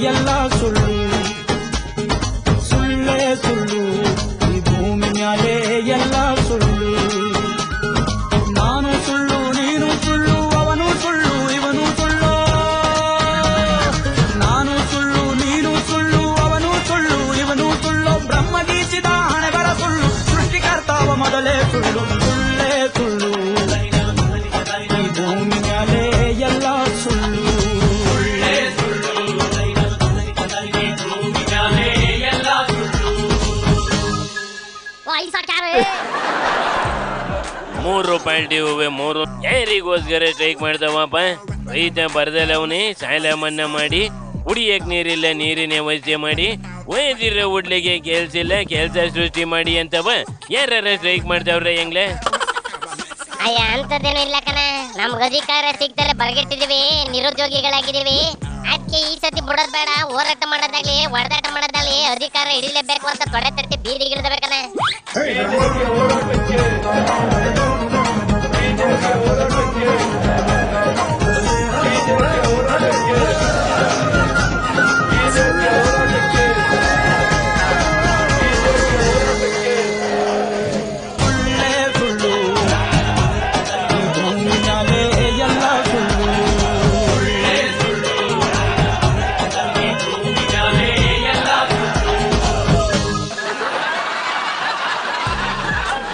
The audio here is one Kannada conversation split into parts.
ಎಲ್ಲ ಸುಳ್ಳು ಸುಳ್ಳೇ ಸುಳ್ಳು ಈ ಭೂಮಿ ಮ್ಯಾಲೆ ಎಲ್ಲ ಸುಳ್ಳು ನಾನು ಸುಳ್ಳು ನೀನು ಸುಳ್ಳು ಅವನು ಸುಳ್ಳು ಇವನು ಸುಳ್ಳು ನಾನು ಸುಳ್ಳು ನೀನು ಸುಳ್ಳು ಅವನು ಸುಳ್ಳು ಇವನು ಸುಳ್ಳು ಬ್ರಹ್ಮ ಗೀಚಿದ ಹಣೆ ಬರ ಸುಳ್ಳು ಸೃಷ್ಟಿಕರ್ತಾವ ಮೊದಲೇ ಸುಳ್ಳು ಸುಳ್ಳೇ ಸುಳ್ಳು ಈ ಭೂಮಿ ಮ್ಯಾಲೆ ಎಲ್ಲ ಸುಳ್ಳು ₹3 ಹೂವೆ 3 ಯಾರಿಗೋಸ್ಕರ ಸ್ಟ್ರೈಕ್ ಮಾಡ್ತಾವಪ್ಪ? ರೈತ ಬರ್ದಲ್ಲ ಅವನಿ ಸಾಲ ಮನ್ನಾ ಮಾಡಿ, ಕುಡಿಯಕ್ ನೀರಿಲ್ಲ ನೀರಿನ ವ್ಯವಸ್ಥೆ ಮಾಡಿ, ವಯಸ್ಸಿರೋ ಉಡ್ಲಿಗೆ ಕೆಲ್ಸ ಇಲ್ಲ ಕೆಲಸ ಸೃಷ್ಟಿ ಮಾಡಿ ಅಂತವ ಯಾರ ಸ್ಟ್ರೈಕ್ ಮಾಡ್ತಾವ್ರೆ ಹೆಂಗ್ಲೆ? ಅಯ್ಯ ಅಂತದೇನು ಇಲ್ಲ ಕಣ, ನಮ್ಗೆ ಅಧಿಕಾರ ಸಿಗ್ತಾರೆ ಬರಗೆಟ್ಟಿದೀವಿ, ನಿರುದ್ಯೋಗಿಗಳಾಗಿದ್ದೀವಿ. ಅದಕ್ಕೆ ಈ ಸತಿ ಬಿಡೋದ್ ಬೇಡ, ಹೋರಾಟ ಮಾಡೋದಾಗ್ಲಿ ಹೊಡೆದಾಟ ಮಾಡೋದಾಗ್ಲಿ ಅಧಿಕಾರ ಹಿಡಿಲೇಬೇಕು ಅಂತ ತೊಡೆ ತಟ್ಟಿ ಬೀದಿಗಿಳಿದಬೇಕನ.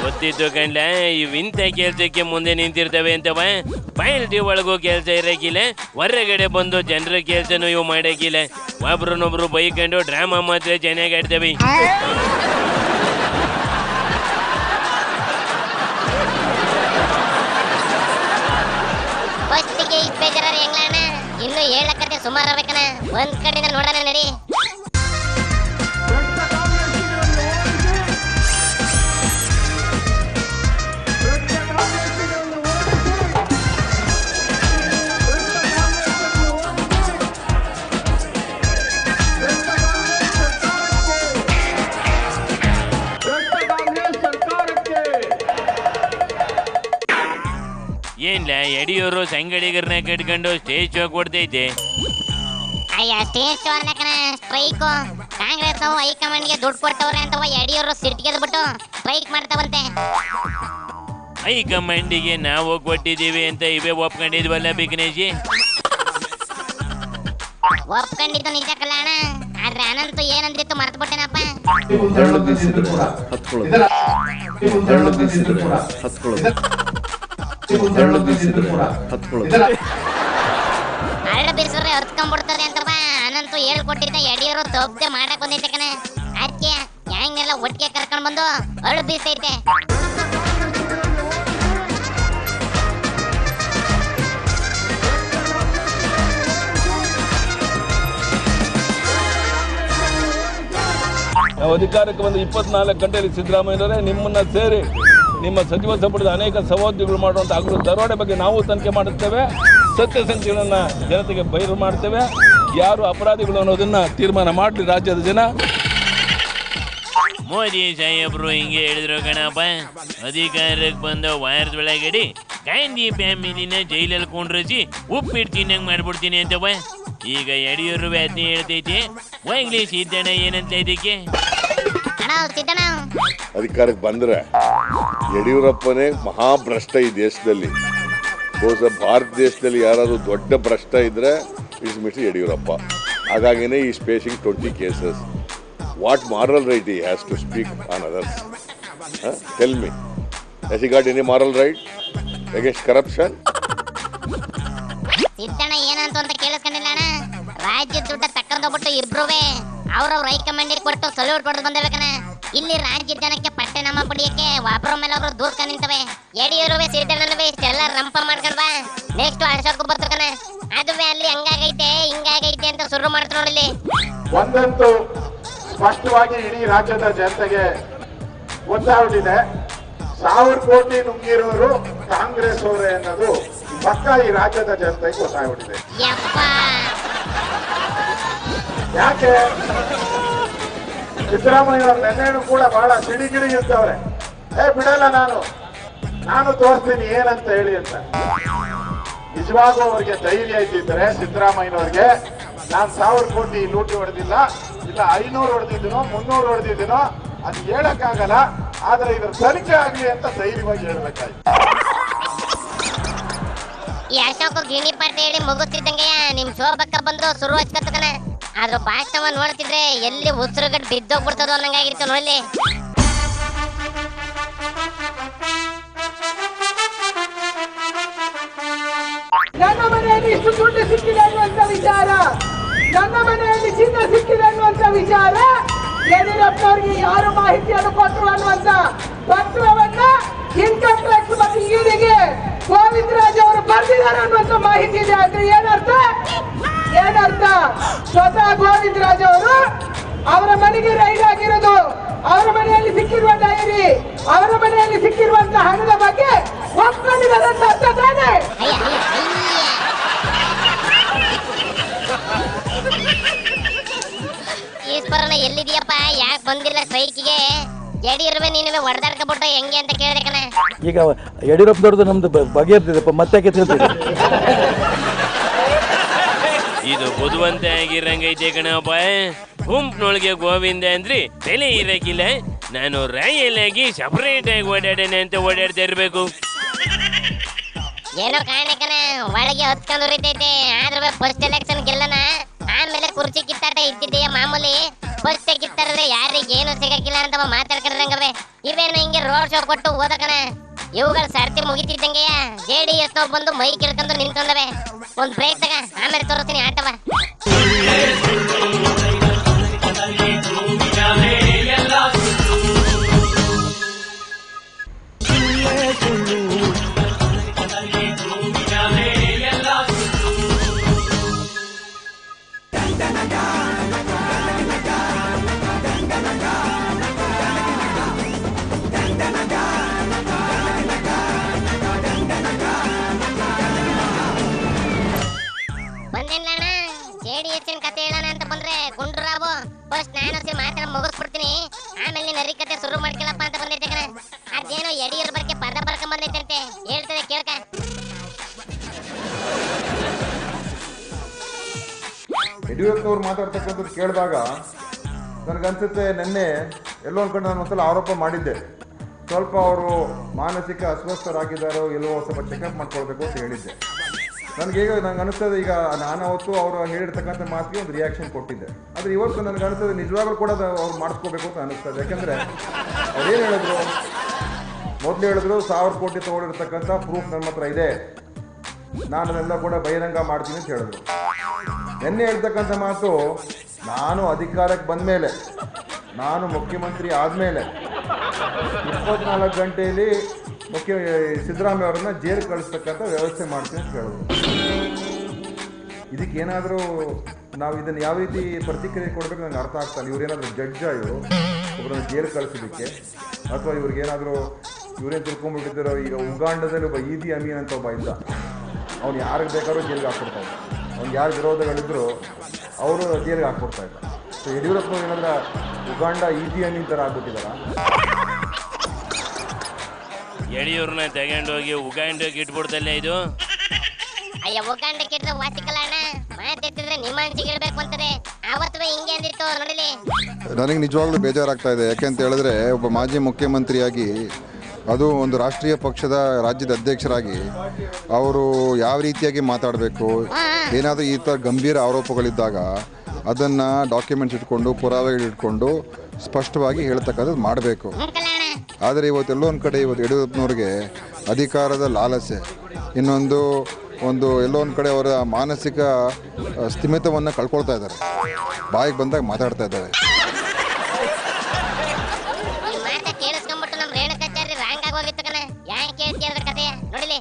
ಗೊತ್ತಿತ್ತು ಕಂಡ್ಲ, ಇವಿಂತ ಕೆಲ್ಸಕ್ಕೆ ಮುಂದೆ ನಿಂತಿರ್ತವೆ ಅಂತವ. ಪಾರ್ಟಿ ಒಳಗೂ ಕೆಲ್ಸ ಇರಕಿಲ್ಲ, ಹೊರಗಡೆ ಬಂದು ಜನರ ಕೆಲ್ಸನೂ ಇವು ಮಾಡಕಿಲ್ಲ. ಒಬ್ರನ್ನೊಬ್ರು ಬೈಕೊಂಡು ಡ್ರಾಮಾ ಮಾತ್ರ ಚೆನ್ನಾಗಿ ಆಡ್ತವೆ. ಫಸ್ಟಿಗೆ ಇಷ್ಟು ಬೇಜಾರ ಹೆಂಗ್ಲಣ್ಣ, ಇನ್ನು ಹೇಳಕತ್ತೆ ಸುಮಾರು ಬೇಕನ. ಒಂದ್ ಕಡೆಯಿಂದ ನೋಡೋಣ ನಡಿ. ಏನ್ಲ ಯಡಿಯೂರು ಸಂಗಡಿಗರನ್ನ ಕಟ್ಕೊಂಡು ಸ್ಟೇಜ್ ಶೋ ಕೊಡ್ತೈತೆ? ಅಯ್ಯ ಸ್ಟೇಜ್ ಶೋ ಅಲ್ಲಕನ, ಸ್ಟ್ರೈಕು. ಕಾಂಗ್ರೆಸ್ ಹೈಕಮಾಂಡ್ಗೆ ದುಡ್ಡು ಕೊಡ್ತವ್ರೆ ಅಂತ ಯಡಿಯೂರು ಸಿಟ್ಟಿಗೆದ್ಬಿಟ್ಟು ಸ್ಟ್ರೈಕ್ ಮಾಡ್ತಾವಂತೆ. ಹೈಕಮಾಂಡಿಗೆ ನಾವು ಕೊಟ್ಟಿದ್ದೀವಿ ಅಂತ ಇವೇ ಒಪ್ಕೊಂಡಿದ್ವಲ್ಲ ಬಿಗ್ನೇಶಿ? ಒಪ್ಕೊಂಡಿದ್ದು ನಿಜ ಕಲ್ಯಾಣ, ಆದ್ರೆ ಅನಂತು ಏನಂದಿತ್ತು ಮರ್ತ್ಬಿಟ್ಟೆನಪ್ಪ. ಹಳ್ಳ ಬೀರ್ಸ್ರೆ ಹತ್ಕೊಂಡ್ಬಿಡ್ತದೆ ಅಂತಪ್ಪ ಅನಂತು ಹೇಳ್ಕೊಟ್ಟಿದ್ದ. ಯಡಿಯೂರು ತಪ್ಪದೆ ಮಾಡಕ್ ಬಂದೈತೆ ಕಣ, ಅದಕ್ಕೆ ಹೆಂಗೆಲ್ಲ ಒಟ್ಟಿಗೆ ಕರ್ಕೊಂಡ್ ಬಂದು ಹಳ್ಳು ಬೀಸ್ತೈತೆ. ನಾವು ಅಧಿಕಾರಕ್ಕೆ ಬಂದ 24 ಗಂಟೆಯಲ್ಲಿ ಸಿದ್ದರಾಮಯ್ಯನವರೇ ನಿಮ್ಮನ್ನ ಸೇರಿ ನಿಮ್ಮ ಸಚಿವ ಸಂಪುಟದ ಅನೇಕ ಸಹೋದ್ಯೋಗಿಗಳು ಮಾಡುವಂಥ ಹಗಲು ದರೋಡೆ ಬಗ್ಗೆ ನಾವು ತನಿಖೆ ಮಾಡುತ್ತೇವೆ. ಸತ್ಯಸಂಚಿಗಳನ್ನು ಜನತೆಗೆ ಬಯಲು ಮಾಡ್ತೇವೆ. ಯಾರು ಅಪರಾಧಿಗಳು ಅನ್ನೋದನ್ನ ತೀರ್ಮಾನ ಮಾಡಲಿ ರಾಜ್ಯದ ಜನ. ಮೋದಿ ಸಾಹೇಬ್ರು ಹಿಂಗೆ ಹೇಳಿದ್ರು ಕಣಪ್ಪ. ಅಧಿಕಾರಕ್ಕೆ ಬಂದ ವಾರದೊಳಗಡೆ ಗಾಂಧಿ ಫ್ಯಾಮಿಲಿನ ಜೈಲಲ್ಲಿ ಕೊಂಡ್ರಿಸಿ ಉಪ್ಪಿಟ್ಟು ತಿನ್ನಂಗೆ ಮಾಡ್ಬಿಡ್ತೀನಿ ಅಂತವ. ಈಗ ಯಡಿಯೂರು ವ್ಯಾಜ್ಞೆ ಹೇಳ್ತೈತಿ. ಹೋಗ್ಲಿ ಸಿದ್ದಣ್ಣ ಏನಂತ ಇದಕ್ಕೆ? ಅಧಿಕಾರಕ್ಕೆ ಬಂದ್ರೆ ಯಡಿಯೂರಪ್ಪನೇ ಮಹಾಭ್ರಷ್ಟ ಈ ದೇಶದಲ್ಲಿ. ಬಹುಶಃ ಭಾರತ ದೇಶದಲ್ಲಿ ಯಾರಾದರೂ ದೊಡ್ಡ ಭ್ರಷ್ಟ ಇದ್ರೆ ಇಟ್ಸ್ ಮಿಸ್ಟರ್ ಯಡಿಯೂರಪ್ಪ. ಹಾಗಾಗಿನೇ ಈ facing 20 cases. What moral right he has to speak on others? Tell me, has he got any moral right against corruption? Siddanna ಏನಂತ ಅಂತ ಕೇಳಿಸ್ಕೊಂಡಿಲ್ಲ ಅಣ್ಣ. ರಾಜ್ಯದ ದುಡ್ಡ ತಕ್ಕೊಂಡೋಗ್ಬಿಟ್ಟು ಇಬ್ರುವೆ ಅವ್ರವ್ರ ಹೈಕಮಾಂಡಿಗೆ ಕೊಟ್ಟು ಸಲ್ಯೂಟ್ ಹೊಡೆದು ಬಂದಿರ್ಬೇಕಣ್ಣ. ಇಲ್ಲಿ ರಾಜ್ಯದ ಜನಕ್ಕೆ ಪಟ್ಟೆ ನಮ್ಮ ಪಡಿಯಕ್ಕೆ ಒಬ್ಬರ ಮೇಲೆ ಒಬ್ರು ದೂರ್ಕೊಂಡು ನಿಂತವೆ. ಯಡಿಯೂರುವೆ ಸಿದ್ದಣ್ಣನವೇ ಇಷ್ಟೆಲ್ಲ ರಂಪ ಮಾಡ್ಕೊಂಡ್ವಾ. ನೆಕ್ಸ್ಟ್ ಅಶೋಕ್ ಬರ್ತಾನ, ಅದುವೇ ಅಲ್ಲಿ ಹಂಗಾಗೈತೆ ಹಿಂಗಾಗೈತೆ ಅಂತ ಶುರು ಮಾಡ್ತಾರೆ ನೋಡಿಲ್ಲಿ. ಒಂದಂತೂ ಸ್ಪಷ್ಟವಾಗಿ ಇಡೀ ರಾಜ್ಯದ ಜನತೆಗೆ ಗೊತ್ತಾಗ್ಬಿಟ್ಟಿದೆ, 1000 ಕೋಟಿ ನುಂಗಿರೋರು ಕಾಂಗ್ರೆಸ್ ಅವರೇ ಅನ್ನೋದು ಪಕ್ಕ ಈ ರಾಜ್ಯದ ಜನತೆಗೆ ಗೊತ್ತಾಗ್ಬಿಟ್ಟಿದೆ. ಯಾಕೆ ಸಿದ್ದರಾಮಯ್ಯ ನೆನ್ನೆನೂ ಕೂಡ ಬಹಳ ಸಿಡಿಗಿಡಿ ಇರ್ತವ್ರೆ. ಬಿಡಲ್ಲ ನಾನು ತೋರಿಸ್ತೀನಿ ಏನಂತ ಹೇಳಿ ಅಂತ. ನಿಜವಾಗೂ ಅವ್ರಿಗೆ ಧೈರ್ಯ ಇದ್ದಿದ್ರೆ ಸಿದ್ದರಾಮಯ್ಯನವ್ರಿಗೆ ನಾನು 1000 ಕೋಟಿ ಲೂಟಿ ಹೊಡೆದಿಲ್ಲ, ಇಲ್ಲ 500 ಹೊಡೆದಿದ್ದೀನೋ 300 ಹೊಡೆದಿದ್ದೀನೋ ಅದು ಹೇಳಕ್ಕಾಗಲ್ಲ. ಆದ್ರೆ ಇದ್ರ ತನಿಖೆ ಆಗ್ಲಿ ಅಂತ ಧೈರ್ಯವಾಗಿ ಹೇಳ್ಬೇಕಾಯ್ತು. ಈ ಅಶೋಕ ಗಿಣಿ ಪಾಠ ಹೇಳಿ ಮುಗಿಸ್ತಿದ್ದಂಗೆ ನಿಮ್ ಶೋಭಕ್ಕ ಬಂದು ಶುರು ಹಚ್ಕತ್ತಕನ. ಆದ್ರೂ ಭಾಷಣ ನೋಡ್ತಿದ್ರೆ ಎಲ್ಲಿ ಉಸಿರುಗಟ್ಟು ಬಿದ್ದೋಗ್ಬಿಡ್ತದೋ ಅನ್ನಂಗಾಗಿರ್ತ ನೋಡ್ಲಿ. ನನ್ನ ಮನೆಯಲ್ಲಿ ಇಷ್ಟು ದುಡ್ಡು ಸಿಕ್ಕಿದೆ ಅನ್ನುವಂತ ವಿಚಾರ, ನನ್ನ ಮನೆಯಲ್ಲಿ ಚಿನ್ನ ಸಿಕ್ಕಿದೆ ಅನ್ನುವಂತ ವಿಚಾರ ಯಡಿಯೂರಪ್ಪನವರಿಗೆ ಯಾರು ಮಾಹಿತಿಯನ್ನು ಕೊಟ್ಟರು ಅನ್ನುವಂತ ಪತ್ರವನ್ನ ಇನ್ಕಮ್ ಟ್ಯಾಕ್ಸ್ ಮತ್ತು ಇಡಿಗೆ ಗೋವಿಂದರಾಜ್ ಅವರು ಬರೆದಿದ್ದಾರೆ ಅನ್ನುವಂತ ಮಾಹಿತಿ ಇದೆ. ಅಂದ್ರೆ ಏನರ್ಥ ಸ್ವತಃ ಗೋವಿಂದರಾಜ್ ಅವರು ಅವರ ಮನೆಗೆ ರೈಡ್ ಆಗಿರೋದು, ಅವರ ಮನೆಯಲ್ಲಿ ಸಿಕ್ಕಿರುವ ಡೈರಿ, ಅವರ ಮನೆಯಲ್ಲಿ ಸಿಕ್ಕಿರುವಂತಹ ಹಣದ ಬಗ್ಗೆ ಒಪ್ಕೊಂಡಿದ್ದಾರೆ ಅಂತ ಅರ್ಥ ತಾನೆ. ಈಶ್ವರನ ಎಲ್ಲಿದೆಯಪ್ಪ, ಯಾಕೆ ಬಂದಿಲ್ಲ ಸ್ಟ್ರೈಕಿಗೆ? ಯಡಿಯೂರಪ್ಪ ನೀನು ಹೊಡೆದಾಡ್ಕೊಬಿಟ್ಟು ಹೆಂಗೆ ಅಂತ ಕೇಳಿದೆ ಕಣ. ಈಗ ಯಡಿಯೂರಪ್ಪನವ್ರದ್ದು ನಮ್ದು ಬಗೆಹರ್ತಿದೆಪ್ಪ, ಮತ್ತೆ ತಿಳ್ತಿದೆ. ಇದು ಬುದ್ಧಿವಂತ ಆಗಿರಂಗೈತೆ ಕಣಪ್ಪ. ಗುಂಪ್ನೊಳಗೆ ಗೋವಿಂದ ಅಂದ್ರಿ ಬೆಲೆ ಇರಕ್ಕಿಲ್ಲ. ನಾನು ರಾಯಲ್ ಆಗಿ ಸಪರೇಟ್ ಆಗಿ ಓಡಾಡೇನೆ ಅಂತ ಓಡಾಡ್ತಾ ಇರ್ಬೇಕು. ಏನೋ ಕಾರಣಕ್ಕನ ಒಳಗೆ ಹೊತ್ಕೊಂಡು ಉರಿತೈತೆ. ಆದ್ರೆ ಫಸ್ಟ್ ಎಲೆಕ್ಷನ್ ಗೆಲ್ಲನ, ಆಮೇಲೆ ಕುರ್ಚಿ ಕಿತ್ತಾಟ ಇದ್ದಿದ್ದೆಯ ಮಾಮೂಲಿ. ಫಸ್ಟ್ ಕಿತ್ತಾಡಿದ್ರೆ ಯಾರಿಗೆ ಏನು ಸಿಗಕ್ಕಿಲ್ಲ ಅಂತ ಮಾತಾಡ್ಕೊಂಡ್ರಂಗವೆ. ಇವೇನು ಹಿಂಗೆ ರೋಡ್ ಶೋ ಕೊಟ್ಟು ಓದಕನ. ಇವುಗಳ ಸರ್ತಿ ಮುಗಿತಿದ್ದಂಗೆಯ JDS ನವ್ ಬಂದು ಮೈ ಕಿಳ್ಕೊಂಡು ನಿಂತ್ಕೊಂಡವೆ. ಒಂದ್ ಬ್ರೇಕ್ ತಗ, ಆಮೇಲೆ ತೋರಿಸ್ತೀನಿ ಆಟವ. ಬಂದೇನಣ್ಣ JDS ಕತೆ ಹೇಳೋಣ ಅಂತ ಬಂದ್ರೆ ಗುಂಡ್ರಾವು. ಫಸ್ಟ್ ನಾನು ಮಾತ್ರ ಮುಗಿಸ್ಬಿಡ್ತೀನಿ, ಆಮೇಲೆ ನೀನ್ ನರಿ ಕತೆ ಶುರು ಮಾಡ್ಕೊಳಪ್ಪ ಅಂತ ಬಂದೈತೆ ಕಣ. ಅದೇನೋ ಯಡಿಯೂರಪ್ಪಗೆ ಪದ ಬರ್ಕೊಂಡ್ ಬಂದೈತೆ, ಹೇಳ್ತದೆ ಕೇಳ್ಕ. ಯಡಿಯೂರಪ್ಪನವ್ರು ಮಾತಾಡ್ತಕ್ಕಂಥದ್ದು ಕೇಳಿದಾಗ ನನಗನ್ಸುತ್ತೆ, ನಿನ್ನೆ ಎಲ್ಲೋ ಒಂದು ಕಡೆ ನಾನು ಒಂದ್ಸಲ ಆರೋಪ ಮಾಡಿದ್ದೆ, ಸ್ವಲ್ಪ ಅವರು ಮಾನಸಿಕ ಅಸ್ವಸ್ಥರಾಗಿದ್ದಾರೋ ಎಲ್ಲೋ ಸ್ವಲ್ಪ ಚೆಕಪ್ ಮಾಡ್ಕೊಳ್ಬೇಕು ಅಂತ ಹೇಳಿದ್ದೆ. ನನಗೆ ಅನಿಸ್ತದೆ, ಈಗ ನಾನು ಅವತ್ತು ಅವರು ಹೇಳಿರ್ತಕ್ಕಂಥ ಮಾತಿಗೆ ಒಂದು ರಿಯಾಕ್ಷನ್ ಕೊಟ್ಟಿದ್ದೆ. ಆದರೆ ಇವತ್ತು ನನಗೆ ಅನಿಸ್ತದೆ ನಿಜವಾಗ್ಲೂ ಕೂಡ ಅವ್ರು ಮಾಡಿಸ್ಕೋಬೇಕು ಅಂತ ಅನಿಸ್ತದೆ. ಯಾಕಂದರೆ ಅವ್ರೇನು ಹೇಳಿದ್ರು, ಮೊದಲು ಹೇಳಿದ್ರು 1000 ಕೋಟಿ ತೊಗೊಂಡಿರ್ತಕ್ಕಂಥ ಪ್ರೂಫ್ ನನ್ನ ಹತ್ರ ಇದೆ, ನಾನು ಅದೆಲ್ಲ ಕೂಡ ಬಹಿರಂಗ ಮಾಡ್ತೀನಿ ಅಂತ ಹೇಳಿದ್ರು. ನಿನ್ನೆ ಹೇಳ್ತಕ್ಕಂಥ ಮಾತು, ನಾನು ಅಧಿಕಾರಕ್ಕೆ ಬಂದ ಮೇಲೆ, ನಾನು ಮುಖ್ಯಮಂತ್ರಿ ಆದಮೇಲೆ 24 ಗಂಟೆಯಲ್ಲಿ ಸಿದ್ದರಾಮಯ್ಯ ಅವರನ್ನ ಜೈಲು ಕಳಿಸ್ತಕ್ಕಂಥ ವ್ಯವಸ್ಥೆ ಮಾಡ್ತೀನಿ ಅಂತ ಹೇಳಿದ್ರು. ಇದಕ್ಕೇನಾದರೂ ನಾವು ಇದನ್ನು ಯಾವ ರೀತಿ ಪ್ರತಿಕ್ರಿಯೆ ಕೊಡಬೇಕು ನನಗೆ ಅರ್ಥ ಆಗ್ತಾನೆ. ಇವ್ರೇನಾದರೂ ಜಡ್ಜ, ಇವರು ಒಬ್ಬರನ್ನ ಜೈಲು ಕಳಿಸೋದಕ್ಕೆ, ಅಥವಾ ಇವ್ರಿಗೇನಾದರೂ ಇವರೇನು ತಿಳ್ಕೊಂಡ್ಬಿಟ್ಟಿದ್ದಾರೋ. ಈಗ ಉಗಾಂಡದಲ್ಲಿ ಒಬ್ಬ ಈದಿ ಅಮೀನ್ ಅಂತ ಒಬ್ಬ ಇದ್ದ, ಅವ್ನು ಯಾರಿಗೆ ಬೇಕಾದ್ರೂ ಜೈಲಿಗೆ ಹಾಕ್ಕೊಡ್ತಾ ಇದ್ದ. ಅವ್ನು ಯಾರು ವಿರೋಧಗಳಿದ್ರು ಅವರು ಜೈಲಿಗೆ ಹಾಕ್ಕೊಡ್ತಾ ಇದ್ದ. ಸೊ ಯಡಿಯೂರಪ್ಪನವ್ರು ಏನಾದ್ರೆ ಉಗಾಂಡ ಈದಿ ಅಮೀನ್ ಥರ ಆಗ್ಬಿಟ್ಟಿದಾರ. ಯಡಿಯೂರನ್ನ ತಗೊಂಡೋಗಿ ಉಗಾಂಡಕ್ಕೆ ಇಟ್ಬಿಡ್ತಲ್ಲ ಇದು. ಅಯ್ಯ ಉಗಾಂಡಕ್ಕೆ ಇಟ್ರೆ ವಾಸಿಕಲ್ಲ ಅಣ್ಣ, ಮಾತೆತ್ತಿದ್ರೆ ನಿಮ್ಮ ಅನ್ಸಿಗೆ ಇರ್ಬೇಕು ಅಂತಾರೆ. ಅವತ್ತು ಹಿಂಗೆ ಅಂದಿತ್ತು ನೋಡಿಲಿ. ನನಗೆ ನಿಜವಾಗ್ಲೂ ಬೇಜಾರಾಗ್ತಾ ಇದೆ. ಯಾಕೆಂತ ಹೇಳಿದ್ರೆ, ಒಬ್ಬ ಮಾಜಿ ಮುಖ್ಯಮಂತ್ರಿಯಾಗಿ, ಅದು ಒಂದು ರಾಷ್ಟ್ರೀಯ ಪಕ್ಷದ ರಾಜ್ಯದ ಅಧ್ಯಕ್ಷರಾಗಿ ಅವರು ಯಾವ ರೀತಿಯಾಗಿ ಮಾತಾಡಬೇಕು, ಏನಾದರೂ ಈ ಥರ ಗಂಭೀರ ಆರೋಪಗಳಿದ್ದಾಗ ಅದನ್ನು ಡಾಕ್ಯುಮೆಂಟ್ಸ್ ಇಟ್ಕೊಂಡು, ಪುರಾವೆಗಳು ಇಟ್ಕೊಂಡು ಸ್ಪಷ್ಟವಾಗಿ ಹೇಳ್ತಕ್ಕಂಥದ್ದು ಮಾಡಬೇಕು. ಆದರೆ ಇವತ್ತೆಲ್ಲೋ ಒಂದು ಕಡೆ ಯಡಿಯೂರಪ್ಪನವ್ರಿಗೆ ಅಧಿಕಾರದ ಲಾಲಸೆ, ಇನ್ನೊಂದು ಎಲ್ಲೋ ಒಂದು ಕಡೆ ಅವರ ಮಾನಸಿಕ ಸ್ಥಿಮಿತವನ್ನು ಕಳ್ಕೊಳ್ತಾ ಇದ್ದಾರೆ. ಬಾಯಿಗೆ ಬಂದಾಗ ಮಾತಾಡ್ತಾ ಇದ್ದಾರೆ. ಕೇಳಿಸ್ಕೊಂಡ್ಬಿಟ್ಟು ನಮ್ಮ ರೇಣುಕಾಚಾರ್ಯ ರಾಂಗ್ ಆಗಿ ಹೋಗಿತ್ತು ಕಣ. ಯಾಕೆ ಕೇಳ್ತೀಯ ಅದ್ರ ಕಥೆಯ ನೋಡಿಲಿ.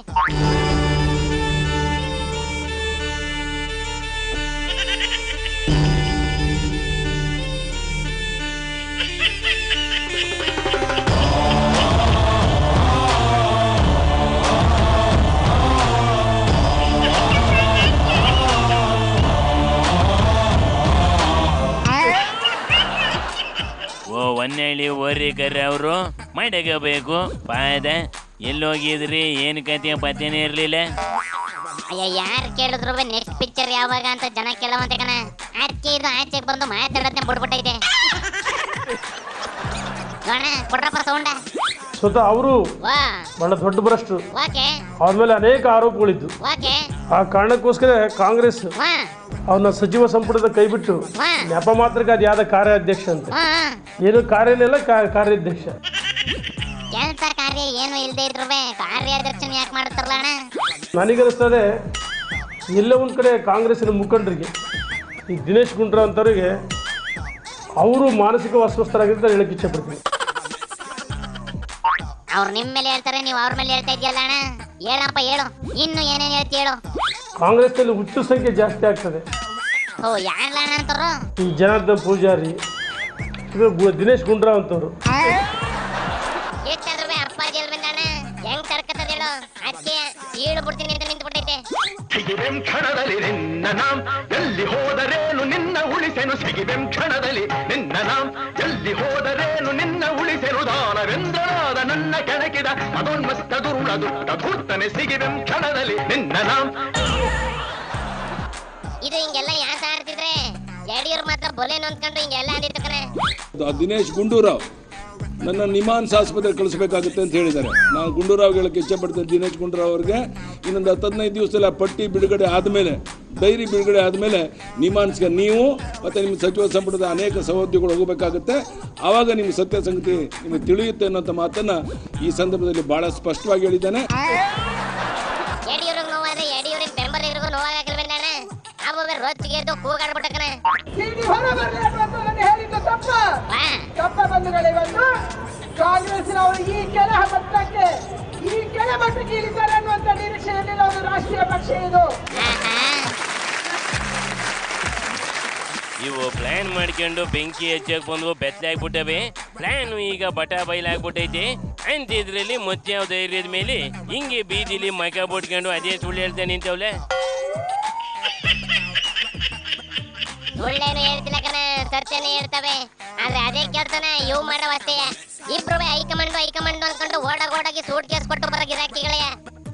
ಹೊನ್ನಳ್ಳಿ ಓರಿಕರ್ರೆ ಅವರು ಮಾಡಬೇಕು ಪಾದ. ಎಲ್ಲೋಗಿದ್ರಿ, ಏನು ಕತೆ ಪತ್ತೇನೇ ಇರಲಿಲ್ಲ. ಅಯ್ಯ ಯಾರು ಕೇಳಿದ್ರು ನೆಕ್ಸ್ಟ್ ಪಿಕ್ಚರ್ ಯಾವಾಗ ಅಂತ ಜನ ಕೇಳವಂತೆ ಕಣ. ಆಚೆ ಇದು ಆಚೆಗೆ ಬಂದು ಮಾತಾಡೋದನ್ನ ಬಿಡ್ಬಿಟ್ಟೈತೆ. ನೋಡ ಕೊಡ್ರಪ್ಪ ಸೌಂಡ. ಸ್ವತಃ ಅವರು ವಾ ಬಹಳ ದೊಡ್ಡ ಭ್ರಷ್ಟರು. ಓಕೆ ಅವ್ರ ಮೇಲೆ ಅನೇಕ ಆರೋಪಗಳಿದ್ದು. ಓಕೆ ಆ ಕಾರಣಕ್ಕೋಸ್ಕರ ಕಾಂಗ್ರೆಸ್ ವಾ ಅವ್ರನ್ನ ಸಚಿವ ಸಂಪುಟದ ಕೈಬಿಟ್ಟು ವಾ ನೆಪ ಮಾತ್ರಕ್ಕೆ ಅದು ಯಾವ್ದ ಕಾರ್ಯಾಧ್ಯಕ್ಷ ಅಂತ. ವಾ ಏನು ಕಾರ್ಯನೆಲ್ಲ ಕಾರ್ಯಾಧ್ಯಕ್ಷ. ಕೆಲಸ ಕಾರ್ಯ ಏನು ಇಲ್ಲದೆ ಇದ್ರು ಕಾರ್ಯಾಧ್ಯಕ್ಷನ ಯಾಕೆ ಮಾಡ್ತಾರಲ್ಲ ಅಣ್ಣ? ನನಗನ್ನಿಸ್ತದೆ ಎಲ್ಲ ಒಂದು ಕಡೆ ಕಾಂಗ್ರೆಸ್ಸಿನ ಮುಖಂಡರಿಗೆ ಈ ದಿನೇಶ್ ಗುಂಡ್ರಾವ್ ಅಂತವರಿಗೆ ಅವರು ಮಾನಸಿಕ ಅಸ್ವಸ್ಥರಾಗಿರ್ತಾರೆ ಹೇಳಕ್ಕೆ ಇಚ್ಛೆಪಡ್ತೀನಿ. ಅವ್ರು ನಿಮ್ಮ ಮೇಲೆ ಹೇಳ್ತಾರೆ, ನೀವು ಅವ್ರ ಮೇಲೆ ಹೇಳ್ತಾ ಇದೆಯಲ್ಲ ಅಣ್ಣ. ಹೇಳಪ್ಪ ಹೇಳು, ಇನ್ನು ಏನೇನು ಹೇಳ್ತಿ ಹೇಳು. ಕಾಂಗ್ರೆಸ್ನಲ್ಲಿ ಹುಚ್ಚು ಸಂಖ್ಯೆ ಜಾಸ್ತಿ ಆಗ್ತದೆ. ಓ ಯಾರಲ್ಲ ಅಣ್ಣ ಅಂತವ್ರು? ಈ ಜನಾರ್ದನ್ ಪೂಜಾರಿ, ದಿನೇಶ್ ಗುಂಡ್ರಾವ್ ಅಂತವ್ರು. ಎಷ್ಟಾದ್ರೂ ಅಪ್ಪಾಜಿ ಎಲ್ಲಿ ಬಂದಣ್ಣ? ಹೆಂಗ್ ತಡ್ಕತ್ತದ ಹೇಳು? ಅದಕ್ಕೆ ಸೀಳು ಬಿಡ್ತೀನಿ ಅಂತ ನಿಂತ್ಬಿಟ್ಟೈತೆ. ಸಿಗಿಬೆಂ ಕ್ಷಣದಲ್ಲಿ ನಿನ್ನ ನಾಂ ಎಲ್ಲಿ ಹೋದರೇನು ನಿನ್ನ ಉಳಿಸೆನು. ಸಿಗಿಬೆಂ ಕ್ಷಣದಲ್ಲಿ ನಿನ್ನ ನಾಂ ಎಲ್ಲಿ ಹೋದರೇನು ನಿನ್ನ ಉಳಿಸೆನು. ದಾನವೆಂದರಾದ ನನ್ನ ಕೆಣಕಿದ ಅದೋನ್ಮಸ್ತ ದುರುಳ ದುಷ್ಟ ಧೂರ್ತನೆ. ಸಿಗಿಬೆಂ ಕ್ಷಣದಲ್ಲಿ ನಿನ್ನ ನಾಂ. ಇದು ಹಿಂಗೆಲ್ಲ ಯಾಸ ಆಡ್ತಿದ್ರೆ ಯಡಿಯೂರು ಮಾತ್ರ ಬೊಲೇನು ಅಂದ್ಕೊಂಡು ಹಿಂಗೆಲ್ಲ ಅಂದಿತ್ತು ಕಣೆ. ದಿನೇಶ್ ಗುಂಡೂರಾವ್ ನನ್ನ ನಿಮಾನ್ಸ್ ಆಸ್ಪತ್ರೆ ಕಳಿಸ್ಬೇಕಾಗುತ್ತೆ ಅಂತ ಹೇಳಿದ್ದಾರೆ. ನಾನು ಗುಂಡೂರಾವ್ ಹೇಳಕ್ಕೆ ಇಚ್ಛೆಪಡ್ತೇನೆ. ದಿನೇಶ್ ಗುಂಡೂರಾವ್ ಅವ್ರಿಗೆ ಇನ್ನೊಂದು 10-15 ದಿವಸದಲ್ಲಿ ಪಟ್ಟಿ ಬಿಡುಗಡೆ ಆದಮೇಲೆ, ಡೈರಿ ಬಿಡುಗಡೆ ಆದಮೇಲೆ ನಿಮಾನ್ಸ್ಗೆ ನೀವು ಮತ್ತು ನಿಮ್ಮ ಸಚಿವ ಸಂಪುಟದ ಅನೇಕ ಸಹೋದ್ಯೋಗಿಗಳು ಹೋಗಬೇಕಾಗುತ್ತೆ. ಆವಾಗ ನಿಮ್ಮ ಸತ್ಯ ಸಂಗತಿ ನಿಮಗೆ ತಿಳಿಯುತ್ತೆ ಅನ್ನೋಂಥ ಮಾತನ್ನು ಈ ಸಂದರ್ಭದಲ್ಲಿ ಭಾಳ ಸ್ಪಷ್ಟವಾಗಿ ಹೇಳಿದ್ದಾನೆ. ಯಡಿಯೂರಿಗೆ ನೋವಾದ್ರೆ ಯಡಿಯೂರಿಗೆ ಬೆಂಬಲಿಗರಿಗೂ ನೋವಾಗಲ್ವೇನ? ಅವ ರೋಚಿಗೆ ಎದ್ದು ಕೂಗಾಡ್ಬಿಟ್ಟಕನೆ. ಹೇಳಿದ್ದು ತಪ್ಪ ಬಂಧುಗಳೇ. ಒಂದು ಕಾಂಗ್ರೆಸ್ನವರು ಈ ಕೆಳ ಮಟ್ಟಕ್ಕೆ ಇಳಿತಾರೆ ಅನ್ನುವಂತ ನಿರೀಕ್ಷೆಯಲ್ಲಿ ಒಂದು ರಾಷ್ಟ್ರೀಯ ಪಕ್ಷ ಇದು. ಇವು ಪ್ಲಾನ್ ಮಾಡ್ಕೊಂಡು ಬೆಂಕಿ ಹೆಚ್ಚಕ್ಕೆ ಬಂದು ಬೆತ್ತಲೆ ಆಗ್ಬಿಟ್ಟವೆ. ಪ್ಲಾನ್ ಈಗ ಬಟ ಬಯಲಾಗ್ಬಿಟ್ಟೈತಿ ಅಂತ ಇದ್ರಲ್ಲಿ ಮತ್ತೆ ಯಾವ ಧೈರ್ಯದ ಮೇಲೆ ಹಿಂಗೆ ಬೀದಿಲಿ ಮಕ ಬಿಟ್ಕೊಂಡು ಅದೇ ಸುಳ್ಳು ಹೇಳ್ತಾ ನಿಂತವ್ಲೆ. ಸುಳ್ಳೇನು ಹೇಳ್ತಿಲ್ಲ ಕಣ, ಸತ್ಯನೇ ಹೇಳ್ತವೆ. ಆದ್ರೆ ಅದೇ ಕೇಳ್ತಾನೆ ಇವು ಮಾಡೋ ಅಷ್ಟೇ. ಇಬ್ರು ಹೈಕಮಾಂಡ್ ಅನ್ಕೊಂಡು ಓಡಾಗಿ ಸೂಟ್ ಕೇಸ್ ಕೊಟ್ಟು ಬರೋ ಗಿರಾಕಿಗಳೇ.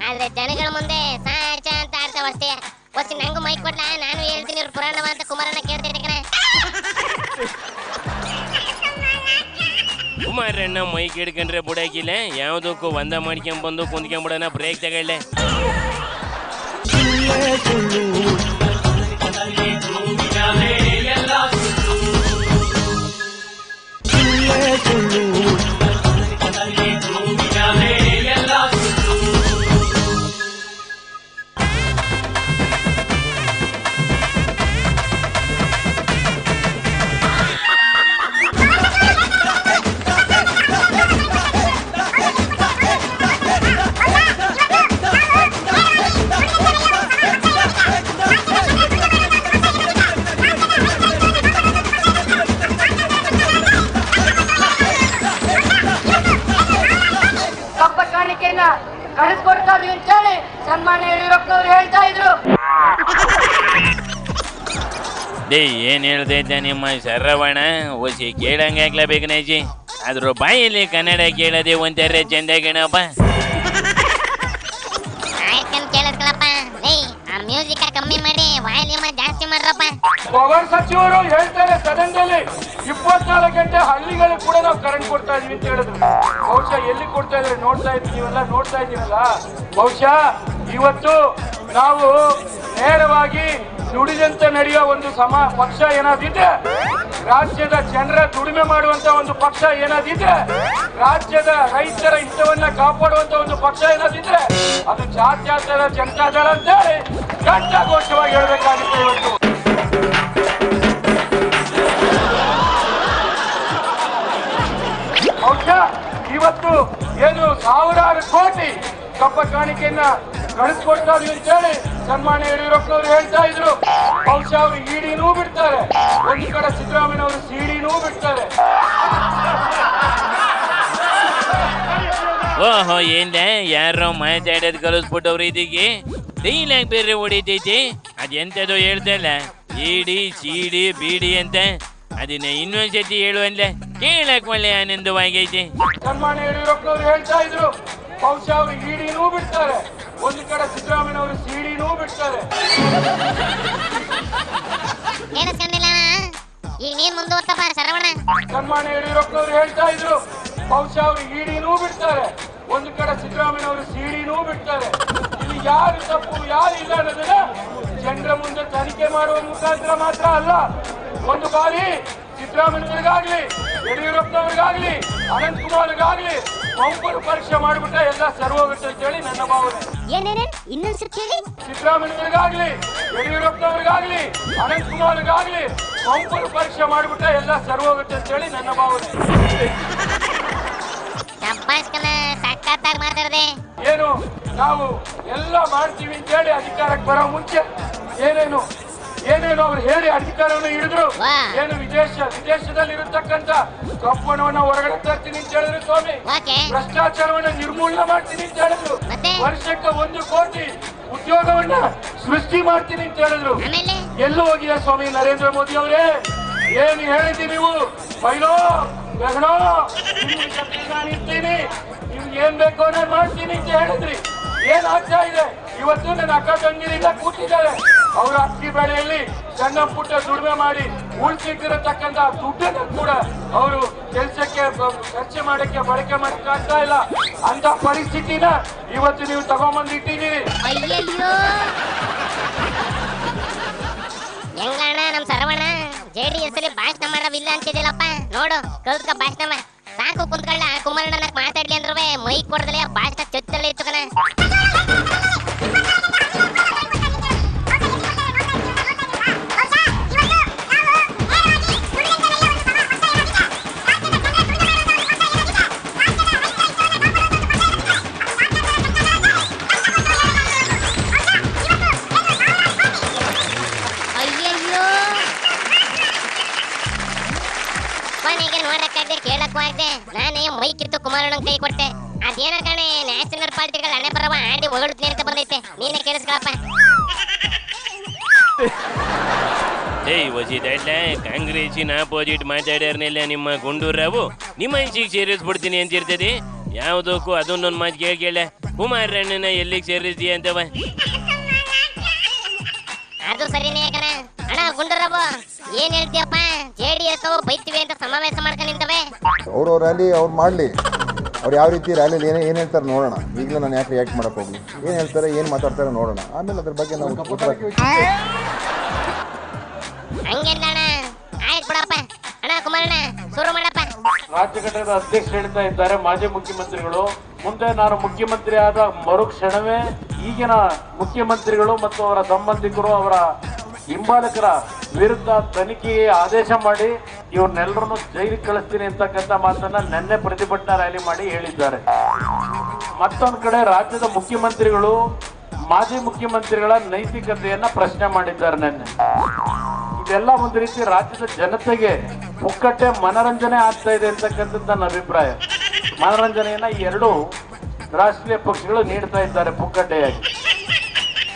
ಆದ್ರೆ ಜನಗಳ ಮುಂದೆ ಸಾಚ ಅಂತ ಆಡ್ತಾವ ಅಷ್ಟೇ. ಹೊಸಿ ನಂಗೂ ಮೈಕ್ ಕೊಡ್ಲಾ, ನಾನು ಹೇಳ್ತೀನಿ ಇವ್ರು ಪುರಾಣವ ಅಂತ ಕುಮಾರನ ಕೇಳ್ತಿದ್ದೆ ಕಣ. ಕುಮಾರಣ್ಣ ಮೈಕ್ ಹಿಡ್ಕೊಂಡ್ರೆ ಬುಡಾಕಿಲ್ಲ, ಯಾವ್ದಕ್ಕೂ ಒಂದ ಮಾಡ್ಕೊಂಡ್ಬಂದು ಕುಂದ್ಕೊಂಡ್ಬಿಡೋಣ, ಬ್ರೇಕ್ ತಗೊಳ್ಳೆ. ಕಳಿಸ್ಕೊಡ್ತಾರೆ ಅಂತೇಳಿ ಸನ್ಮಾನ್ಯ ಯಡಿಯೂರಪ್ಪನವರು ಹೇಳ್ತಾ ಇದ್ರು. ಏನ್ ಹೇಳ್ತೈತೆ ನಿಮ್ಮ ಶರವಣ? ಓಸಿ ಕೇಳಂಗೆ ಆಗ್ಲೇಬೇಕನೇಜಿ. ಆದ್ರೂ ಬಾಯಲ್ಲಿ ಕನ್ನಡ ಕೇಳದೆ ಒಂಥರ ಚಂದಾಗಣಪ್ಪ. ಕೇಳಿಸ್ಕೊಳಪ್ಪ, ಆ ಮ್ಯೂಸಿಕ್ ಕಮ್ಮಿ ಮಾಡಿ ವಾಲ್ಯೂಮ್ ಜಾಸ್ತಿ ಮಾಡ್ರಪ್ಪ. ಪವರ್ ಸಚಿವರು ಹೇಳ್ತಾರೆ ಸದನದಲ್ಲಿ 24 ಗಂಟೆ ಹಳ್ಳಿಗಳಿಗೆ ಕೂಡ ನಾವು ಕರೆಂಟ್ ಕೊಡ್ತಾ ಇದೀವಿ ಅಂತ ಹೇಳಿದ್ರು. ಬಹುಶಃ ಎಲ್ಲಿ ಕೊಡ್ತಾ ಇದ್ರೆ ನೋಡ್ತಾ ಇದ್ದೀವಿ, ನೀವೆಲ್ಲ ನೋಡ್ತಾ ಇದ್ದೀರಲ್ಲ. ಬಹುಶಃ ಇವತ್ತು ನಾವು ನೇರವಾಗಿ ದುಡಿದಂತೆ ನಡೆಯುವ ಒಂದು ಪಕ್ಷ ಏನಾದಿದೆ, ರಾಜ್ಯದ ಜನರ ದುಡಿಮೆ ಮಾಡುವಂತ ಒಂದು ಪಕ್ಷ ಏನಾದಿದೆ, ರಾಜ್ಯದ ರೈತರ ಹಿತವನ್ನ ಕಾಪಾಡುವಂತ ಒಂದು ಪಕ್ಷ ಏನಾದಿದ್ರೆ ಅದು ಜಾತ್ಯತೀತ ಜನತಾದಳ ಅಂತೇಳಿ ಘಂಟಾಘೋಷವಾಗಿ ಹೇಳಬೇಕಾಗುತ್ತೆ. ಇವತ್ತು ಬಹುಶಃ ಇವತ್ತು ಏನು ಸಾವಿರಾರು ಕೋಟಿ ಕಪ್ಪ ಕಾಣಿಕೆಯನ್ನ ಕಳಿಸ್ಕೊಡ್ತಾ ಇದೀವಿ ಅಂತೇಳಿ ಸನ್ಮಾನ್ಯ ಯಡಿಯೂರಪ್ಪನವರು ಹೇಳ್ತಾ ಇದ್ರು. ಬಹುಶಃ ಅವರು ಇಡಿನೂ ಬಿಡ್ತಾರೆ, ಒಂದು ಕಡೆ ಸಿದ್ದರಾಮಯ್ಯನವರು ಸಿಡಿನೂ ಬಿಡ್ತಾರೆ. ಓಹೋ, ಏನ್ಲ ಯಾರೋ ಮಾತಾಡೋದು ಕಲಿಸ್ಬಿಟ್ಟವ್ರು. ಇದಕ್ಕೆ ಡೈಲಾಗ್ ಬೇರೆ ಹೊಡಿತೈತಿ. ಅದೆಂತದೋ ಹೇಳ್ತಲ್ಲ, ಇಡಿ ಸಿಡಿ ಬಿಡಿ ಅಂತ. ಅದನ್ನ ಇನ್ನೊಂದ್ಸತಿ ಹೇಳುವಲ್ಲ, ಕೇಳಕ್ ಒಳ್ಳೆ ಆನಂದವಾಗೈತಿ. ಸನ್ಮಾನ್ಯ ಯಡಿಯೂರಪ್ಪನವರು ಹೇಳ್ತಾ ಇದ್ರು ಬಹುಶಃ ಅವರು ಇಡಿನೂ ಬಿಡ್ತಾರೆ, ಒಂದು ಕಡೆ ಸಿದ್ದರಾಮಯ್ಯನವರು ಸಿಡಿನೂ ಬಿಡ್ತಾರೆ. ಕೇಳಿಸ್ಕೊಂಡಿಲ್ಲ ಈಗ ನೀನ್ ಮುಂದುವರ್ತಪ್ಪ ಶರವಣ. ಸನ್ಮಾನ್ಯ ಯಡಿಯೂರಪ್ಪನವರು ಹೇಳ್ತಾ ಇದ್ರು ಬಹುಶಃ ಅವರು ಇಡಿನೂ ಬಿಡ್ತಾರೆ, ಒಂದು ಕಡೆ ಸಿದ್ದರಾಮಯ್ಯನವರು ಸಿಡಿನೂ ಬಿಡ್ತಾರೆ. ಇಲ್ಲಿ ಯಾರು ತಪ್ಪು ಯಾರು ಇಲ್ಲ ಅನ್ನೋದನ್ನ ಜನರ ಮುಂದೆ ತನಿಖೆ ಮಾಡುವ ಮುಖಾಂತರ ಮಾತ್ರ ಅಲ್ಲ, ಒಂದು ಬಾರಿ ಸಿದ್ದರಾಮಯ್ಯನವರಿಗಾಗ್ಲಿ ಯಡಿಯೂರಪ್ಪನವರಿಗಾಗ್ಲಿ ಅನಂತಕುಮಾರ್ಗಾಗ್ಲಿ ಒಬ್ಬರು ಪರೀಕ್ಷೆ ಮಾಡಿಬಿಟ್ರೆ ಎಲ್ಲ ಸರ್ವೋಗುತ್ತೆ ಅಂತ ಹೇಳಿ ನನ್ನ ಭಾವನೆ. ಸಿದ್ದರಾಮಯ್ಯನವರಿಗಾಗ್ಲಿ ಯಡಿಯೂರಪ್ಪನವರಿಗಾಗ್ಲಿ ಅನಂತಕುಮಾರ್ಗಾಗ್ಲಿ ಒಬ್ಬರು ಪರೀಕ್ಷೆ ಮಾಡಿಬಿಟ್ರೆ ಎಲ್ಲ ಸರ್ವೋಗುತ್ತೆ ಅಂತ ಹೇಳಿ ನನ್ನ ಭಾವನೆ. ಸಖತ್ತಾಗಿ ಮಾತಾಡದೆ ಏನು ನಾವು ಎಲ್ಲ ಮಾಡ್ತೀವಿ ಅಂತ ಹೇಳಿ ಅಧಿಕಾರಕ್ಕೆ ಬರೋ ಮುಂಚೆ ಏನೇನು ಅವ್ರು ಹೇಳಿ ಅಧಿಕಾರವನ್ನು ಹಿಡಿದ್ರು. ಏನು ವಿದೇಶದಲ್ಲಿ ಇರತಕ್ಕಂತ ಕಪ್ಪಣವನ್ನ ಹೊರಗಡೆ ತರ್ತೀನಿ ಅಂತ ಹೇಳಿದ್ರು ಸ್ವಾಮಿ. ಭ್ರಷ್ಟಾಚಾರವನ್ನ ನಿರ್ಮೂಲನೆ ಮಾಡ್ತೀನಿ ಅಂತ ಹೇಳಿದ್ರು. ವರ್ಷಕ್ಕೆ 1 ಕೋಟಿ ಉದ್ಯೋಗವನ್ನ ಸೃಷ್ಟಿ ಮಾಡ್ತೀನಿ ಅಂತ ಹೇಳಿದ್ರು. ಎಲ್ಲೂ ಹೋಗಿದೆ ಸ್ವಾಮಿ ನರೇಂದ್ರ ಮೋದಿ ಅವರೇ? ಏನು ಹೇಳಿದ್ದೀವಿ ನೀವು? ಬೈಲೋ ಬೆಗಣೋ ಇರ್ತೀನಿ, ನಿಮ್ಗೆ ಏನ್ ಬೇಕೋ ನಾನು ಮಾಡ್ತೀನಿ ಅಂತ ಹೇಳಿದ್ರಿ. ಏನ್ ಆಗ್ತಾ ಇದೆ? ಇವತ್ತು ನನ್ನ ಅಕ್ಕ ತಂಗಿರಿಂದ ಕೂತಿದ್ದಾರೆ. ಅವರ ಅಕ್ಕಿ ಬೆಳೆಯಲ್ಲಿ ಸಣ್ಣ ಪುಟ್ಟ ದುಡಿಮೆ ಮಾಡಿ ಉಳಿಸಿಟ್ಟಿರತಕ್ಕಂತ ದುಡ್ಡನ್ನು ಕೂಡ ಅವರು ಕೆಲಸಕ್ಕೆ ಖರ್ಚು ಮಾಡಕ್ಕೆ ಬಳಕೆ ಮಾಡಕ್ಕೆ ಆಗ್ತಾ ಇಲ್ಲ. ಅಂತ ಪರಿಸ್ಥಿತಿನ ಇವತ್ತು ನೀವು ತಗೊಂಡ್ಬಂದು ಇಟ್ಟಿದ್ದೀರಿ. ಹೆಂಗಣ್ಣ ನಮ್ ಸರ್ವಣ JDS ಅಲ್ಲಿ ಭಾಷಣ ಮಾಡವಿಲ್ಲ ಅಂತಿದಿಲ್ಲಪ್ಪ. ನೋಡು ಕಲ್ತ್ಕ ಭಾಷಣ ಸಾಕು ಕುಂತ್ಕೊಳ್ಳ. ಕುಮಾರಣ್ಣ ಮಾತಾಡ್ಲಿ ಅಂದ್ರು ಮೈ ಕೊಡದಲ್ಲ ಭಾಷಣ ಚೊಚ್ಚಲ್ಲ ಇತ್ತು ಕಣ. ಕೇಳಕ್ಕೂ ಆಗ್ದೆ ನಾನೇ ಮೈ ಕಿತ್ತು ಕುಮಾರಣ್ಣ ಕೈ ಕೊಟ್ಟೆ. ಅದೇನ ಕಣೆ ನ್ಯಾಷನಲ್ ಪಾರ್ಟಿಗಳ ಹಣೆ ಬರವ ಆಡಿ ಹೊಗಳುತ್ತೀನಿ ಅಂತ ಬಂದೈತೆ. ನೀನೇ ಕೇಳಿಸ್ಕೊಳಪ್ಪ. ಕಾಂಗ್ರೆಸ್ಸಿನ ಅಪೋಸಿಟ್ ಮಾತಾಡ್ಯಾರನೆಲ್ಲ ನಿಮ್ಮ ಗುಂಡೂರಾವು ನಿಮ್ಮ ಇಂಚಿಗೆ ಸೇರಿಸ್ಬಿಡ್ತೀನಿ ಅಂತಿರ್ತದೆ. ಯಾವುದಕ್ಕೂ ಅದನ್ನೊಂದು ಮಾತು ಕೇಳ ಕುಮಾರಣ್ಣನ ಎಲ್ಲಿಗೆ ಸೇರಿಸ್ತೀಯ ಅಂತವ. ಅದು ಸರಿನೇ ಕಣ. ಅಣ್ಣ ಗುಂಡೂರಾವು ಏನ್ ಹೇಳ್ತೀಯಪ್ಪ? JDS ಬೈತೀವಿ ಅಂತ ಸಮಾವೇಶ ಮಾಡ್ಕೊಂಡು ನಿಂತವೆ. ಅವ್ರ ರ್ಯಾಲಿ ಅವ್ರು ಮಾಡಲಿ, ಅವ್ರು ಯಾವ ರೀತಿ ರ್ಯಾಲಿಯಲ್ಲಿ ಏನ್ ಹೇಳ್ತಾರೆ ನೋಡೋಣ. ಈಗಲೂ ನಾನು ಯಾಕೆ ರಿಯಾಕ್ಟ್ ಮಾಡಕ್ಕೆ ಹೋಗ್ಲಿ, ಏನು ಹೇಳ್ತಾರೆ ಏನು ಮಾತಾಡ್ತಾರೆ ನೋಡೋಣ, ಆಮೇಲೆ ಅದ್ರ ಬಗ್ಗೆ ನಾವು ಹಂಗೆಲ್ಲ ಅಣ್ಣ. ಆಯ್ತು ಬಿಡಪ್ಪ. ಅಣ್ಣ ಕುಮಾರಣ್ಣ ಶುರು ಮಾಡಪ್ಪ. ರಾಜ್ಯ ಘಟಕದ ಅಧ್ಯಕ್ಷ ಹೇಳ್ತಾ ಇದ್ದಾರೆ ಮಾಜಿ ಮುಖ್ಯಮಂತ್ರಿಗಳು, ಮುಂದೆ ನಾನು ಮುಖ್ಯಮಂತ್ರಿ ಆದ ಮರುಕ್ಷಣವೇ ಈಗಿನ ಮುಖ್ಯಮಂತ್ರಿಗಳು ಮತ್ತು ಅವರ ಸಂಬಂಧಿಕರು ಅವರ ಹಿಂಬಾಲಕರ ವಿರುದ್ಧ ತನಿಖೆಗೆ ಆದೇಶ ಮಾಡಿ ಇವ್ರನ್ನೆಲ್ಲರನ್ನು ಜೈಲಿಗೆ ಕಳಿಸ್ತೀನಿ ಅಂತಕ್ಕಂಥ ಮಾತನ್ನ ನಿನ್ನೆ ಪ್ರತಿಭಟನಾ ರ್ಯಾಲಿ ಮಾಡಿ ಹೇಳಿದ್ದಾರೆ. ಮತ್ತೊಂದು ಕಡೆ ರಾಜ್ಯದ ಮುಖ್ಯಮಂತ್ರಿಗಳು ಮಾಜಿ ಮುಖ್ಯಮಂತ್ರಿಗಳ ನೈತಿಕತೆಯನ್ನ ಪ್ರಶ್ನೆ ಮಾಡಿದ್ದಾರೆ ನಿನ್ನೆ. ಇದೆಲ್ಲ ಒಂದು ರೀತಿ ರಾಜ್ಯದ ಜನತೆಗೆ ಪುಕ್ಕಟ್ಟೆ ಮನರಂಜನೆ ಆಗ್ತಾ ಇದೆ ಅಂತಕ್ಕಂಥದ್ದು ನನ್ನ ಅಭಿಪ್ರಾಯ. ಮನರಂಜನೆಯನ್ನ ಈ ಎರಡು ರಾಷ್ಟ್ರೀಯ ಪಕ್ಷಗಳು ನೀಡ್ತಾ ಇದ್ದಾರೆ ಪುಕ್ಕಟ್ಟೆಯಾಗಿ.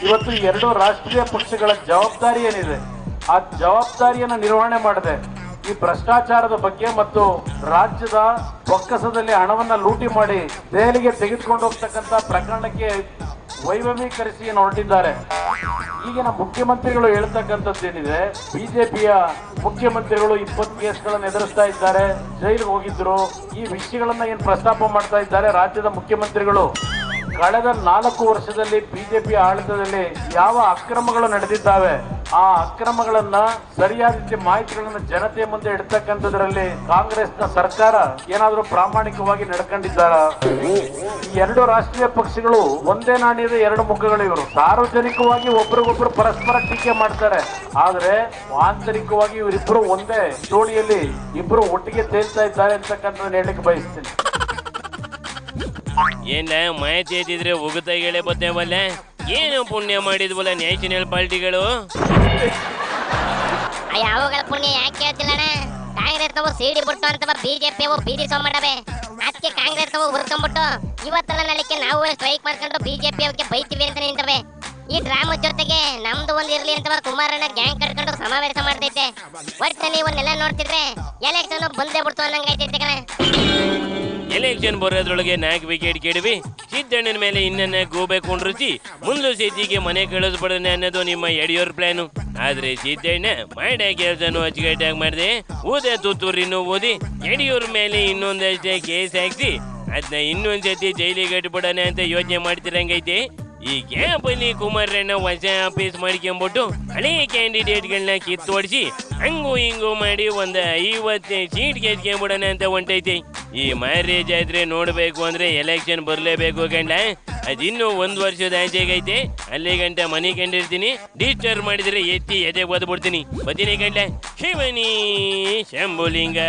ಇವತ್ತು ಈ ಎರಡು ರಾಷ್ಟ್ರೀಯ ಪಕ್ಷಗಳ ಜವಾಬ್ದಾರಿ ಏನಿದೆ, ಆ ಜವಾಬ್ದಾರಿಯನ್ನು ನಿರ್ವಹಣೆ ಮಾಡದೆ ಈ ಭ್ರಷ್ಟಾಚಾರದ ಬಗ್ಗೆ ಮತ್ತು ರಾಜ್ಯದ ಬೊಕ್ಕಸದಲ್ಲಿ ಹಣವನ್ನ ಲೂಟಿ ಮಾಡಿ ದೆಹಲಿಗೆ ತೆಗೆದುಕೊಂಡು ಹೋಗ್ತಕ್ಕಂಥ ಪ್ರಕರಣಕ್ಕೆ ವೈಭವೀಕರಿಸಿ ಹೊರಟಿದ್ದಾರೆ. ಈಗಿನ ಮುಖ್ಯಮಂತ್ರಿಗಳು ಹೇಳ್ತಕ್ಕಂಥದ್ದೇನಿದೆ, ಬಿಜೆಪಿಯ ಮುಖ್ಯಮಂತ್ರಿಗಳು 20 ಕೇಸ್ಗಳನ್ನು ಎದುರಿಸ್ತಾ ಇದ್ದಾರೆ, ಜೈಲಿಗೆ ಹೋಗಿದ್ರು. ಈ ವಿಷಯಗಳನ್ನ ಏನ್ ಪ್ರಸ್ತಾಪ ಮಾಡ್ತಾ ಇದ್ದಾರೆ ರಾಜ್ಯದ ಮುಖ್ಯಮಂತ್ರಿಗಳು. ಕಳೆದ 4 ವರ್ಷದಲ್ಲಿ ಬಿಜೆಪಿ ಆಡಳಿತದಲ್ಲಿ ಯಾವ ಅಕ್ರಮಗಳು ನಡೆದಿದ್ದಾವೆ, ಆ ಅಕ್ರಮಗಳನ್ನ ಸರಿಯಾದ ರೀತಿ ಮಾಹಿತಿಗಳನ್ನ ಜನತೆಯ ಮುಂದೆ ಇಡ್ತಕ್ಕಂಥದ್ರಲ್ಲಿ ಕಾಂಗ್ರೆಸ್ನ ಸರ್ಕಾರ ಏನಾದ್ರೂ ಪ್ರಾಮಾಣಿಕವಾಗಿ ನಡ್ಕೊಂಡಿದ್ದಾರ? ಈ ಎರಡು ರಾಷ್ಟ್ರೀಯ ಪಕ್ಷಗಳು ಒಂದೇ ನಾಣ್ಯದ ಎರಡು ಮುಖಗಳು. ಇವರು ಸಾರ್ವಜನಿಕವಾಗಿ ಒಬ್ರಿಗೊಬ್ರು ಪರಸ್ಪರ ಟೀಕೆ ಮಾಡ್ತಾರೆ, ಆದ್ರೆ ಆಂತರಿಕವಾಗಿ ಇವರಿಬ್ರು ಒಂದೇ ತೋಳಿಯಲ್ಲಿ ಇಬ್ರು ಒಟ್ಟಿಗೆ ತೇಲ್ತಾ ಇದ್ದಾರೆ ಅಂತಕ್ಕಂಥ ಹೇಳಲಿಕ್ಕೆ ಬಯಸ್ತೀನಿ. ಏನ ಮಾಹಿತಿ ಐತಿದ್ರೆ ಉಗುತಾಗಲೇ ಬರ್ತೇವಲ್ಲ, ಏನು ಪುಣ್ಯ ಮಾಡಿದ್ವಲ್ಲ ನ್ಯಾಷನಲ್ ಪಾರ್ಟಿಗಳು. ಯಾವಗಳ ಪುಣ್ಯ ಯಾಕೆ ಹೇಳ್ತಿಲ್ಲಣ್ಣ? ಕಾಂಗ್ರೆಸ್ ನಾವು ಸಿಡಿ ಬಿಟ್ಟು ಅಂತ ಬಿಜೆಪಿ ಬೀದಿ ಸೋ ಮಾಡವೆ. ಅದಕ್ಕೆ ಕಾಂಗ್ರೆಸ್ ನಾವು ಹುರ್ಕೊಂಡ್ಬಿಟ್ಟು ಇವತ್ತೆಲ್ಲ ನಾಳಿಕೆ ನಾವು ಸ್ಟ್ರೈಕ್ ಮಾಡ್ಕೊಂಡು ಬಿಜೆಪಿ ಅವ್ರಿಗೆ ಬೈತೀವಿ ಅಂತ ನಿಂತವೆ. ಈ ಡ್ರಾಮಾ ಜೊತೆಗೆ ನಮ್ದು ಒಂದ್ ಇರ್ಲಿ ಅಂತ ಕುಮಾರಣ್ಣ ಗ್ಯಾಂಗ್ ಕಟ್ಕೊಂಡು ಸಮಾವೇಶ ಮಾಡ್ತೈತೆ. ಒಟ್ಟು ನೀವು ಒಂದೆಲ್ಲ ನೋಡ್ತಿದ್ರೆ ಎಲೆಕ್ಷನ್ ಬಂದೇ ಬಿಡ್ತು ಅನ್ನಂಗಾಯ್ತೈತೆ ಕಣ. ಎಲೆಕ್ಷನ್ ಬರೋದ್ರೊಳಗೆ 4 ವಿಕೆಟ್ ಕೆಡವಿ ಸಿದ್ದಣ್ಣನ ಮೇಲೆ ಇನ್ನನ್ನ ಗೂಬೆ ಕುಂಡ್ರಿಸಿ ಮುಂದೆ ಸೀತಿಗೆ ಮನೆ ಕಳಿಸ್ಬಿಡನೆ ಅನ್ನೋದು ನಿಮ್ಮ ಯಡಿಯೂರ್ ಪ್ಲಾನು. ಆದ್ರೆ ಸಿದ್ದಣ್ಣ ಮಾಡೋ ಕೆಲಸನೂ ಅಚ್ಚುಕಟ್ಟಾಗಿ ಮಾಡಿದೆ. ಊದ ತುತ್ತೂರಿನೂ ಓದಿ ಯಡಿಯೂರ್ ಮೇಲೆ ಇನ್ನೊಂದಷ್ಟೇ ಕೇಸ್ ಹಾಕ್ಸಿ ಅದನ್ನ ಇನ್ನೊಂದ್ಸತಿ ಜೈಲಿಗೆ ಕಟ್ಬಿಡೋಣ ಅಂತ ಯೋಚನೆ ಮಾಡ್ತಿರಂಗೈತೆ. ಈ ಗ್ಯಾಪಲ್ಲಿ ಕುಮಾರಣ್ಣ ಹೊಸ ಆಫೀಸ್ ಮಾಡ್ಕೊಂಡ್ಬಿಟ್ಟು ಹಳೆ ಕ್ಯಾಂಡಿಡೇಟ್ಗಳನ್ನ ಕಿತ್ತೋಡಿಸಿ ಹಂಗೂ ಹಿಂಗೂ ಮಾಡಿ ಒಂದು 50 ಸೀಟ್ ಗೆದ್ಕೊಂಡ್ಬಿಡೋಣ ಅಂತ ಹೊಂಟೈತೆ. ಈ ಮಾರ್ಯ ಜಾತ್ರೆ ನೋಡ್ಬೇಕು ಅಂದ್ರೆ ಎಲೆಕ್ಷನ್ ಬರ್ಲೇಬೇಕು ಗಂಡ. ಅದಿನ್ನೂ 1 ವರ್ಷದ ಆಚೆಗೈತೆ. ಅಲ್ಲಿ ಗಂಟ ಮನೆ ಕಂಡಿರ್ತೀನಿ. ಡಿಸ್ಟರ್ಬ್ ಮಾಡಿದ್ರೆ ಎತ್ತಿ ಎದೆ ಓದ್ಬಿಡ್ತೀನಿ. ಬದಿನಿ ಗಂಡ ಶಿವನಿ ಶಂಭುಲಿಂಗ.